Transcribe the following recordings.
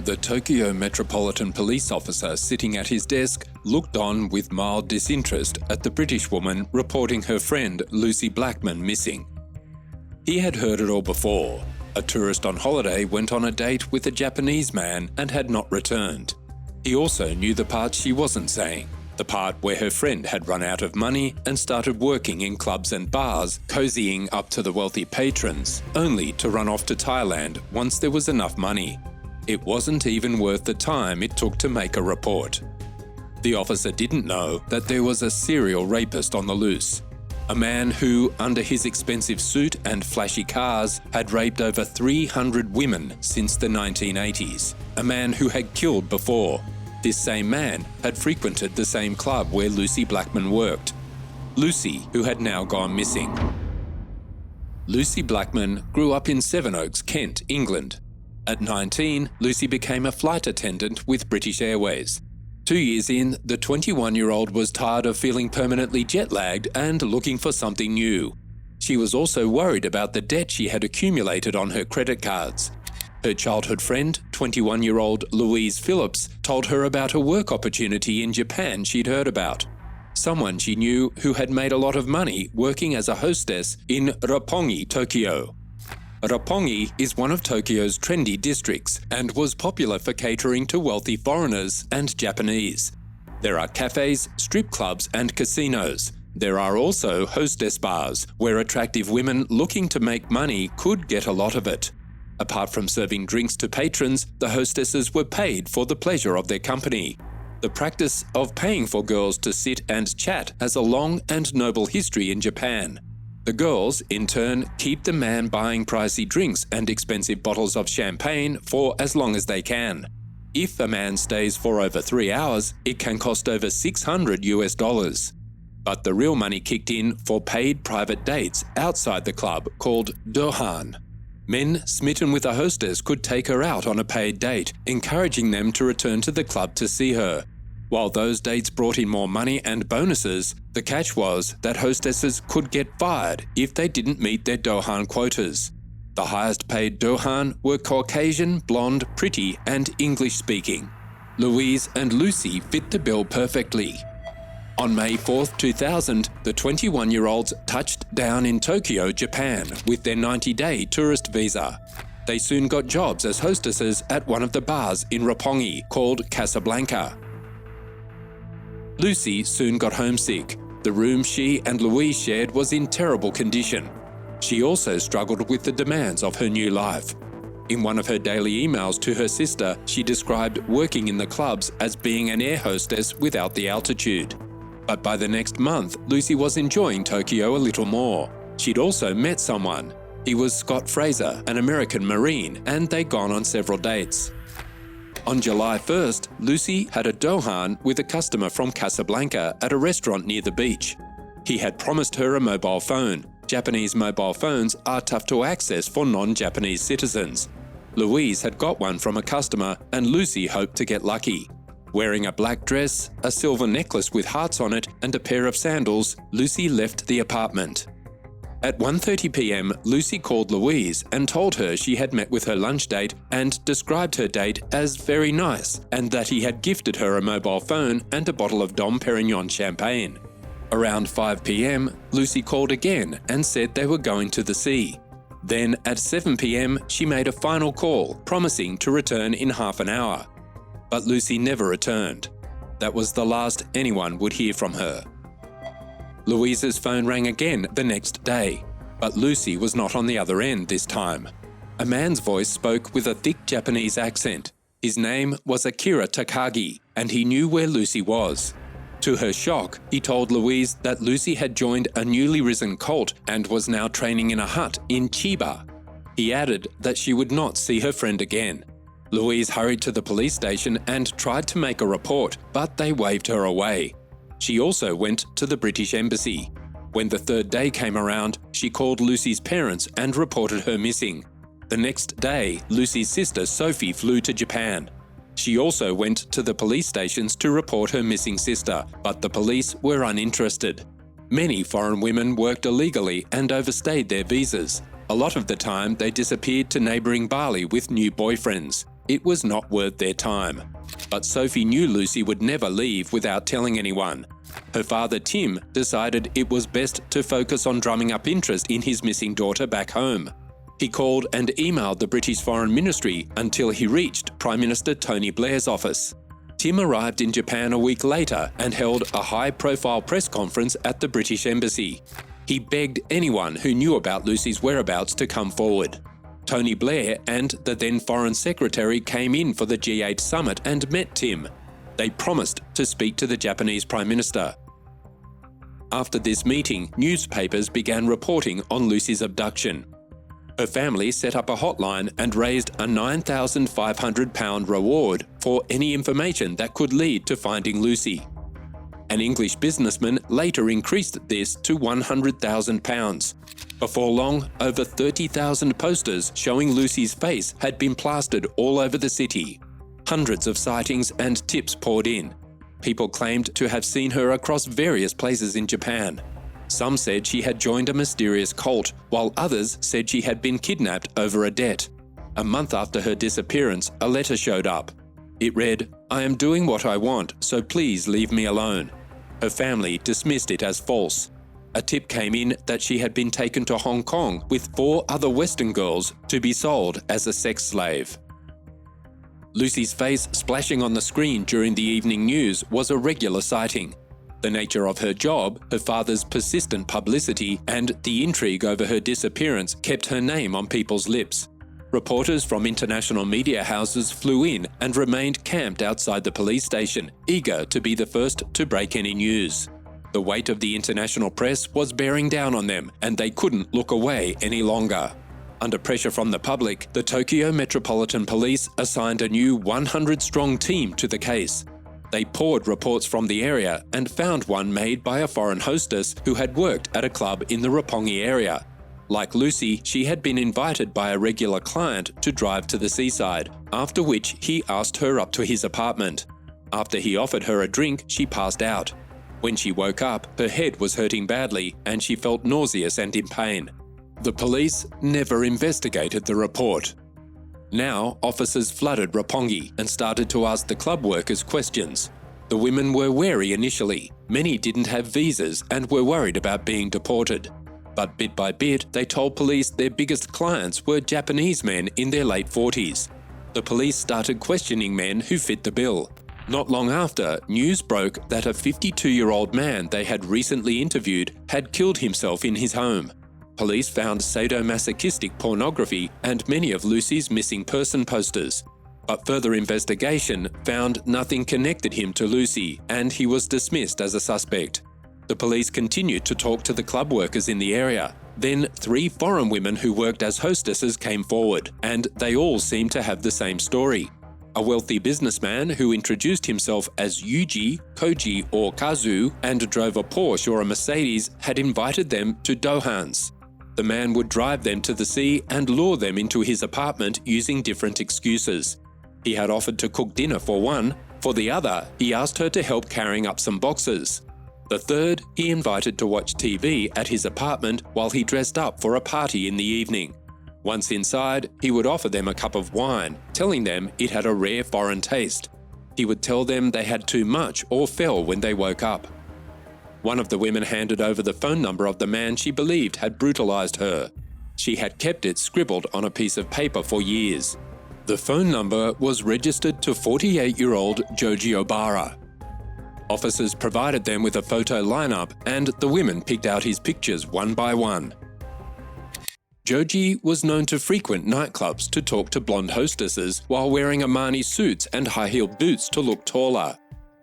The Tokyo Metropolitan police officer sitting at his desk looked on with mild disinterest at the British woman reporting her friend Lucie Blackman missing. He had heard it all before. A tourist on holiday went on a date with a Japanese man and had not returned. He also knew the part she wasn't saying, the part where her friend had run out of money and started working in clubs and bars, cozying up to the wealthy patrons, only to run off to Thailand once there was enough money. It wasn't even worth the time it took to make a report. The officer didn't know that there was a serial rapist on the loose. A man who, under his expensive suit and flashy cars, had raped over 300 women since the 1980s. A man who had killed before. This same man had frequented the same club where Lucie Blackman worked. Lucie, who had now gone missing. Lucie Blackman grew up in Sevenoaks, Kent, England. At 19, Lucie became a flight attendant with British Airways. 2 years in, the 21-year-old was tired of feeling permanently jet-lagged and looking for something new. She was also worried about the debt she had accumulated on her credit cards. Her childhood friend, 21-year-old Louise Phillips, told her about a work opportunity in Japan she'd heard about. Someone she knew who had made a lot of money working as a hostess in Roppongi, Tokyo. Roppongi is one of Tokyo's trendy districts and was popular for catering to wealthy foreigners and Japanese. There are cafes, strip clubs and casinos. There are also hostess bars, where attractive women looking to make money could get a lot of it. Apart from serving drinks to patrons, the hostesses were paid for the pleasure of their company. The practice of paying for girls to sit and chat has a long and noble history in Japan. The girls, in turn, keep the man buying pricey drinks and expensive bottles of champagne for as long as they can. If a man stays for over 3 hours, it can cost over $600. But the real money kicked in for paid private dates outside the club called dohan. Men smitten with a hostess could take her out on a paid date, encouraging them to return to the club to see her. While those dates brought in more money and bonuses, the catch was that hostesses could get fired if they didn't meet their dohan quotas. The highest paid dohan were Caucasian, blonde, pretty and English-speaking. Louise and Lucie fit the bill perfectly. On May 4, 2000, the 21-year-olds touched down in Tokyo, Japan, with their 90-day tourist visa. They soon got jobs as hostesses at one of the bars in Roppongi called Casablanca. Lucie soon got homesick. The room she and Louise shared was in terrible condition. She also struggled with the demands of her new life. In one of her daily emails to her sister, she described working in the clubs as being an air hostess without the altitude. But by the next month, Lucie was enjoying Tokyo a little more. She'd also met someone. He was Scott Fraser, an American Marine, and they'd gone on several dates. On July 1st, Lucie had a dohan with a customer from Casablanca at a restaurant near the beach. He had promised her a mobile phone. Japanese mobile phones are tough to access for non-Japanese citizens. Louise had got one from a customer and Lucie hoped to get lucky. Wearing a black dress, a silver necklace with hearts on it and a pair of sandals, Lucie left the apartment. At 1:30 p.m, Lucie called Louise and told her she had met with her lunch date and described her date as very nice and that he had gifted her a mobile phone and a bottle of Dom Perignon champagne. Around 5 p.m, Lucie called again and said they were going to the sea. Then at 7 p.m, she made a final call, promising to return in half an hour. But Lucie never returned. That was the last anyone would hear from her. Louise's phone rang again the next day, but Lucie was not on the other end this time. A man's voice spoke with a thick Japanese accent. His name was Akira Takagi, and he knew where Lucie was. To her shock, he told Louise that Lucie had joined a newly risen cult and was now training in a hut in Chiba. He added that she would not see her friend again. Louise hurried to the police station and tried to make a report, but they waved her away. She also went to the British Embassy. When the third day came around, she called Lucie's parents and reported her missing. The next day, Lucie's sister Sophie flew to Japan. She also went to the police stations to report her missing sister, but the police were uninterested. Many foreign women worked illegally and overstayed their visas. A lot of the time, they disappeared to neighbouring Bali with new boyfriends. it was not worth their time. But Sophie knew Lucie would never leave without telling anyone. Her father, Tim, decided it was best to focus on drumming up interest in his missing daughter back home. He called and emailed the British Foreign Ministry until he reached Prime Minister Tony Blair's office. Tim arrived in Japan a week later and held a high-profile press conference at the British Embassy. He begged anyone who knew about Lucie's whereabouts to come forward. Tony Blair and the then Foreign Secretary came in for the G8 summit and met Tim. They promised to speak to the Japanese Prime Minister. After this meeting, newspapers began reporting on Lucie's abduction. Her family set up a hotline and raised a £9,500 reward for any information that could lead to finding Lucie. An English businessman later increased this to £100,000. Before long, over 30,000 posters showing Lucie's face had been plastered all over the city. Hundreds of sightings and tips poured in. People claimed to have seen her across various places in Japan. Some said she had joined a mysterious cult, while others said she had been kidnapped over a debt. A month after her disappearance, a letter showed up. It read, "I am doing what I want, so please leave me alone." Her family dismissed it as false. A tip came in that she had been taken to Hong Kong with 4 other Western girls to be sold as a sex slave. Lucie's face splashing on the screen during the evening news was a regular sighting. The nature of her job, her father's persistent publicity, and the intrigue over her disappearance kept her name on people's lips. Reporters from international media houses flew in and remained camped outside the police station, eager to be the first to break any news. The weight of the international press was bearing down on them, and they couldn't look away any longer. Under pressure from the public, the Tokyo Metropolitan Police assigned a new 100-strong team to the case. They poured reports from the area and found one made by a foreign hostess who had worked at a club in the Roppongi area. Like Lucie, she had been invited by a regular client to drive to the seaside, after which he asked her up to his apartment. After he offered her a drink, she passed out. When she woke up, her head was hurting badly and she felt nauseous and in pain. The police never investigated the report. Now, officers flooded Roppongi and started to ask the club workers questions. The women were wary initially. Many didn't have visas and were worried about being deported. But bit by bit, they told police their biggest clients were Japanese men in their late 40s. The police started questioning men who fit the bill. Not long after, news broke that a 52-year-old man they had recently interviewed had killed himself in his home. Police found sadomasochistic pornography and many of Lucie's missing person posters. But further investigation found nothing connected him to Lucie, and he was dismissed as a suspect. The police continued to talk to the club workers in the area. Then 3 foreign women who worked as hostesses came forward, and they all seemed to have the same story. A wealthy businessman who introduced himself as Yuji, Koji or Kazu and drove a Porsche or a Mercedes had invited them to Dohans. The man would drive them to the sea and lure them into his apartment using different excuses. He had offered to cook dinner for one. For the other, he asked her to help carrying up some boxes. The third, he invited to watch TV at his apartment while he dressed up for a party in the evening. Once inside, he would offer them a cup of wine, telling them it had a rare foreign taste. He would tell them they had too much or fell when they woke up. One of the women handed over the phone number of the man she believed had brutalized her. She had kept it scribbled on a piece of paper for years. The phone number was registered to 48-year-old Joji Obara. Officers provided them with a photo lineup and the women picked out his pictures one by one. Joji was known to frequent nightclubs to talk to blonde hostesses while wearing Armani suits and high-heeled boots to look taller.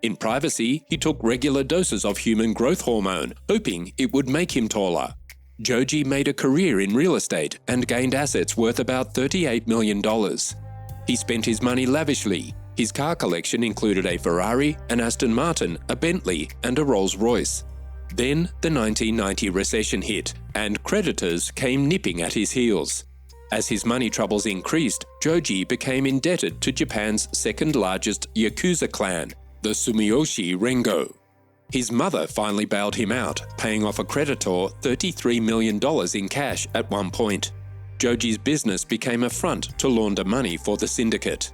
In privacy, he took regular doses of human growth hormone, hoping it would make him taller. Joji made a career in real estate and gained assets worth about $38 million. He spent his money lavishly. His car collection included a Ferrari, an Aston Martin, a Bentley, and a Rolls-Royce. Then the 1990 recession hit, and creditors came nipping at his heels. As his money troubles increased, Joji became indebted to Japan's second-largest Yakuza clan, the Sumiyoshi Rengo. His mother finally bailed him out, paying off a creditor $33 million in cash at one point. Joji's business became a front to launder money for the syndicate.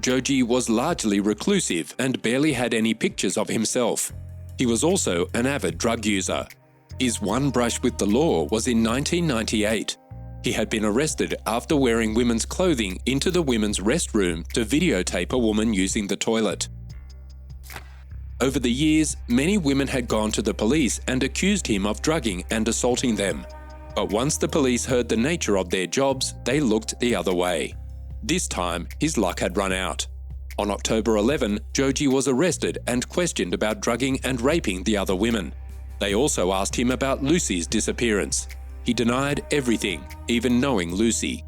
Joji was largely reclusive and barely had any pictures of himself. He was also an avid drug user. His one brush with the law was in 1998. He had been arrested after wearing women's clothing into the women's restroom to videotape a woman using the toilet. Over the years, many women had gone to the police and accused him of drugging and assaulting them. But once the police heard the nature of their jobs, they looked the other way. This time, his luck had run out. On October 11, Joji was arrested and questioned about drugging and raping the other women. They also asked him about Lucie's disappearance. He denied everything, even knowing Lucie.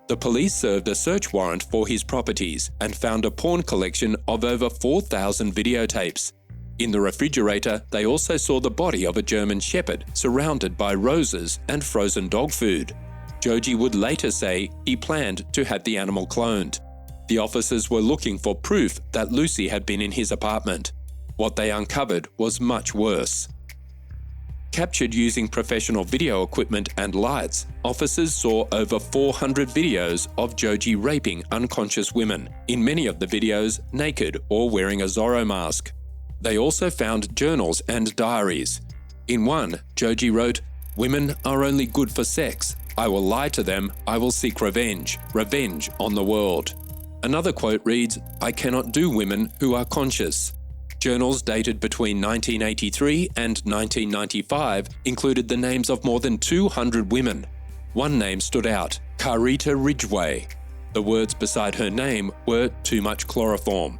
The police served a search warrant for his properties and found a porn collection of over 4,000 videotapes. In the refrigerator, they also saw the body of a German shepherd surrounded by roses and frozen dog food. Joji would later say he planned to have the animal cloned. The officers were looking for proof that Lucie had been in his apartment. What they uncovered was much worse. Captured using professional video equipment and lights, officers saw over 400 videos of Joji raping unconscious women, in many of the videos naked or wearing a Zorro mask. They also found journals and diaries. In one, Joji wrote, "Women are only good for sex. I will lie to them. I will seek revenge. Revenge on the world." Another quote reads, "I cannot do women who are conscious." Journals dated between 1983 and 1995 included the names of more than 200 women. One name stood out, Carita Ridgway. The words beside her name were "too much chloroform."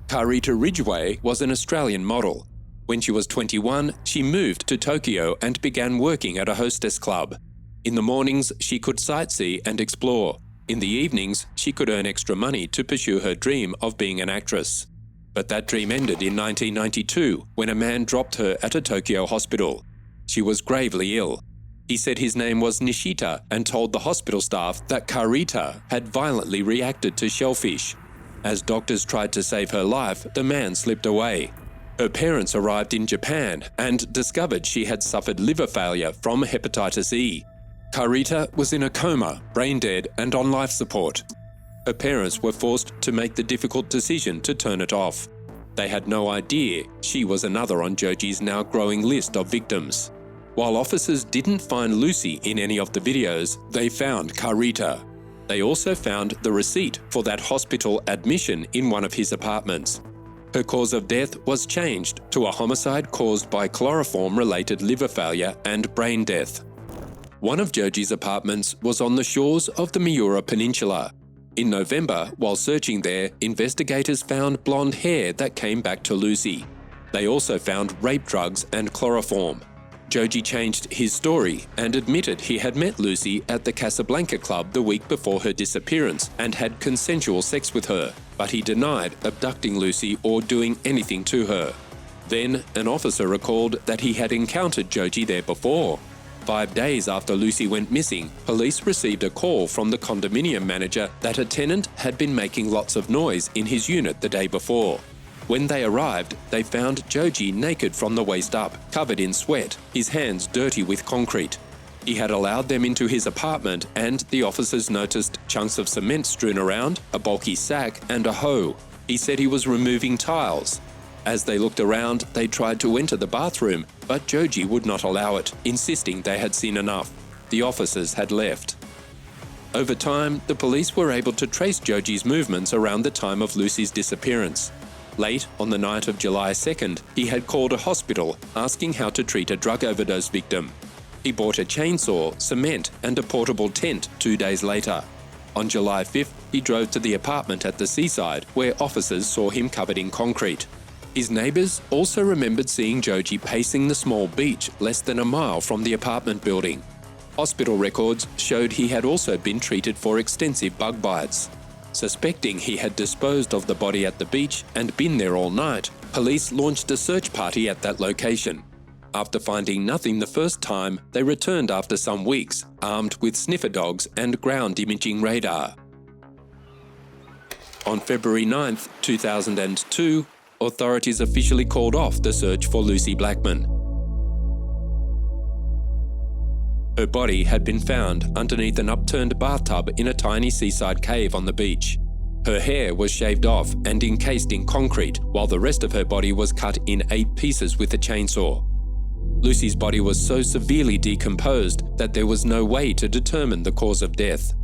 Carita Ridgway was an Australian model. When she was 21, she moved to Tokyo and began working at a hostess club. In the mornings, she could sightsee and explore. In the evenings, she could earn extra money to pursue her dream of being an actress. But that dream ended in 1992 when a man dropped her at a Tokyo hospital. She was gravely ill. He said his name was Nishita and told the hospital staff that Carita had violently reacted to shellfish. As doctors tried to save her life, the man slipped away. Her parents arrived in Japan and discovered she had suffered liver failure from hepatitis E. Carita was in a coma, brain dead, and on life support. Her parents were forced to make the difficult decision to turn it off. They had no idea she was another on Joji's now growing list of victims. While officers didn't find Lucie in any of the videos, they found Carita. They also found the receipt for that hospital admission in one of his apartments. Her cause of death was changed to a homicide caused by chloroform-related liver failure and brain death. One of Joji's apartments was on the shores of the Miura Peninsula. In November, while searching there, investigators found blonde hair that came back to Lucie. They also found rape drugs and chloroform. Joji changed his story and admitted he had met Lucie at the Casablanca Club the week before her disappearance and had consensual sex with her, but he denied abducting Lucie or doing anything to her. Then, an officer recalled that he had encountered Joji there before. 5 days after Lucie went missing, police received a call from the condominium manager that a tenant had been making lots of noise in his unit the day before. When they arrived, they found Joji naked from the waist up, covered in sweat, his hands dirty with concrete. He had allowed them into his apartment and the officers noticed chunks of cement strewn around, a bulky sack and a hoe. He said he was removing tiles. As they looked around, they tried to enter the bathroom, but Joji would not allow it, insisting they had seen enough. The officers had left. Over time, the police were able to trace Joji's movements around the time of Lucie's disappearance. Late on the night of July 2nd, he had called a hospital asking how to treat a drug overdose victim. He bought a chainsaw, cement, and a portable tent 2 days later. On July 5th, he drove to the apartment at the seaside, where officers saw him covered in concrete. His neighbours also remembered seeing Joji pacing the small beach less than a mile from the apartment building. Hospital records showed he had also been treated for extensive bug bites. Suspecting he had disposed of the body at the beach and been there all night, police launched a search party at that location. After finding nothing the first time, they returned after some weeks, armed with sniffer dogs and ground imaging radar. On February 9, 2002, authorities officially called off the search for Lucie Blackman. Her body had been found underneath an upturned bathtub in a tiny seaside cave on the beach. Her hair was shaved off and encased in concrete, while the rest of her body was cut in 8 pieces with a chainsaw. Lucie's body was so severely decomposed that there was no way to determine the cause of death.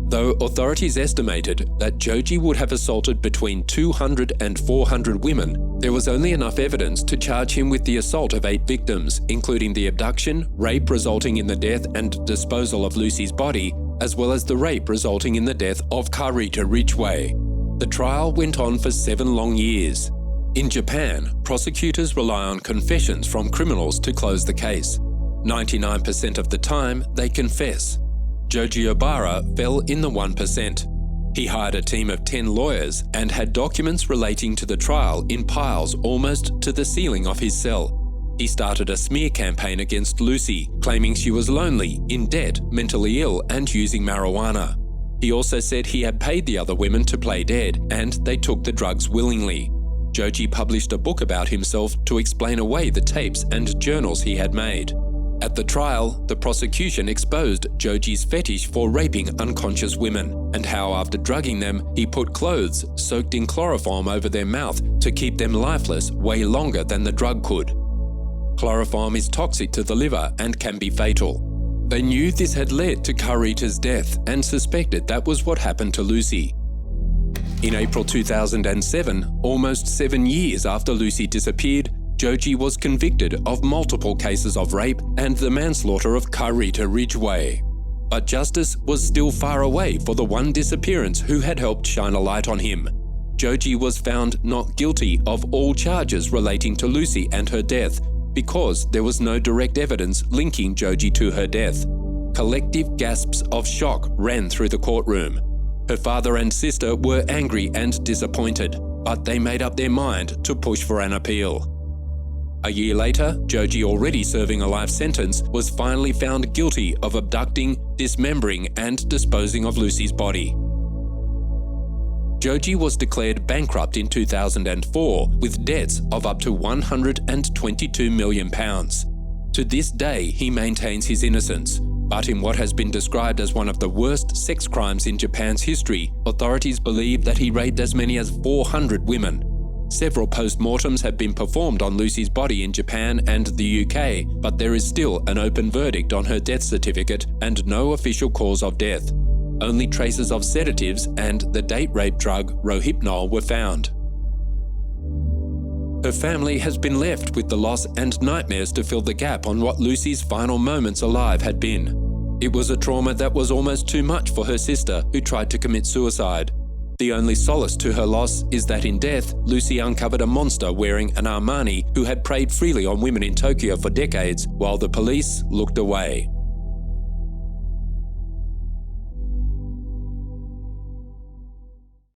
Though authorities estimated that Joji would have assaulted between 200 and 400 women, there was only enough evidence to charge him with the assault of 8 victims, including the abduction, rape resulting in the death and disposal of Lucie's body, as well as the rape resulting in the death of Karita Ridgway. The trial went on for 7 long years. In Japan, prosecutors rely on confessions from criminals to close the case. 99% of the time, they confess. Joji Obara fell in the 1%. He hired a team of 10 lawyers and had documents relating to the trial in piles almost to the ceiling of his cell. He started a smear campaign against Lucie, claiming she was lonely, in debt, mentally ill, and using marijuana. He also said he had paid the other women to play dead, and they took the drugs willingly. Joji published a book about himself to explain away the tapes and journals he had made. At the trial, the prosecution exposed Joji's fetish for raping unconscious women, and how after drugging them, he put clothes soaked in chloroform over their mouth to keep them lifeless way longer than the drug could. Chloroform is toxic to the liver and can be fatal. They knew this had led to Karita's death and suspected that was what happened to Lucie. In April 2007, almost 7 years after Lucie disappeared, Joji was convicted of multiple cases of rape and the manslaughter of Karita Ridgway. But justice was still far away for the one disappearance who had helped shine a light on him. Joji was found not guilty of all charges relating to Lucie and her death because there was no direct evidence linking Joji to her death. Collective gasps of shock ran through the courtroom. Her father and sister were angry and disappointed, but they made up their mind to push for an appeal. A year later, Joji, already serving a life sentence, was finally found guilty of abducting, dismembering, and disposing of Lucie's body. Joji was declared bankrupt in 2004 with debts of up to £122 million. To this day, he maintains his innocence, but in what has been described as one of the worst sex crimes in Japan's history, authorities believe that he raped as many as 400 women. Several post-mortems have been performed on Lucie's body in Japan and the UK, but there is still an open verdict on her death certificate and no official cause of death. Only traces of sedatives and the date rape drug Rohypnol were found. Her family has been left with the loss and nightmares to fill the gap on what Lucie's final moments alive had been. It was a trauma that was almost too much for her sister, who tried to commit suicide. The only solace to her loss is that in death, Lucie uncovered a monster wearing an Armani who had preyed freely on women in Tokyo for decades while the police looked away.